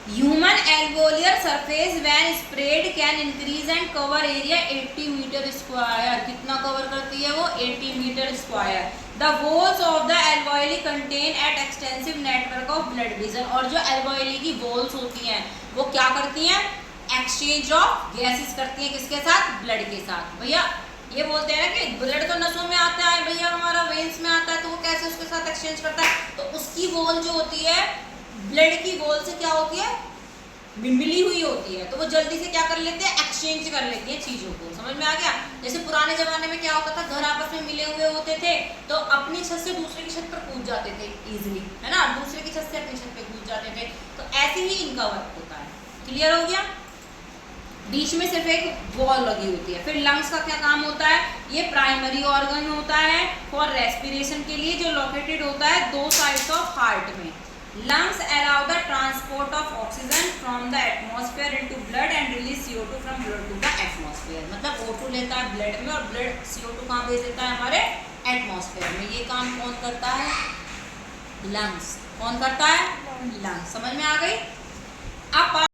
Human alveolar surface when spread can increase and cover area 80 meter square. कितना cover करती है वो? 80 meter square. The walls of the alveoli contain at extensive network of blood vessel. और जो alveoli की walls होती हैं वो क्या करती हैं? एक्सचेंज ऑफ गैसेस करती हैं। किसके साथ? ब्लड के साथ। भैया ये बोलते हैं ना कि ब्लड तो नसों में आता है भैया, हमारा वेन्स में आता है, तो वो कैसे उसके साथ एक्सचेंज करता है? तो उसकी वॉल जो होती है ब्लड की वॉल से क्या होती है? मिली हुई होती है, तो वो जल्दी से क्या कर लेते हैं? एक्सचेंज कर लेते हैं चीजों को। समझ में आ गया? जैसे पुराने जमाने में क्या होता था, घर आपस में मिले हुए होते थे तो अपनी छत से दूसरे की छत पर कूद जाते थे इजीली, है ना, दूसरे की छत से अपनी छत पे कूद जाते थे। तो ऐसे ही इनका वर्क होता है। क्लियर हो गया? बीच में सिर्फ एक वॉल लगी होती है। फिर लंग्स का क्या काम होता है? ये प्राइमरी ऑर्गन होता है फॉर रेस्पिरेशन के लिए, जो लोकेटेड होता है दो साइड्स ऑफ हार्ट में। Lungs allow the transport of oxygen from the atmosphere into blood and release CO2 from blood to the atmosphere. मतलब O2 लेता है ब्लड में और ब्लड CO2 कहाँ भेज देता है? हमारे एटमॉस्फेयर में। ये काम कौन करता है? लंग्स। कौन करता है? लंग्स। समझ में आ गई? अब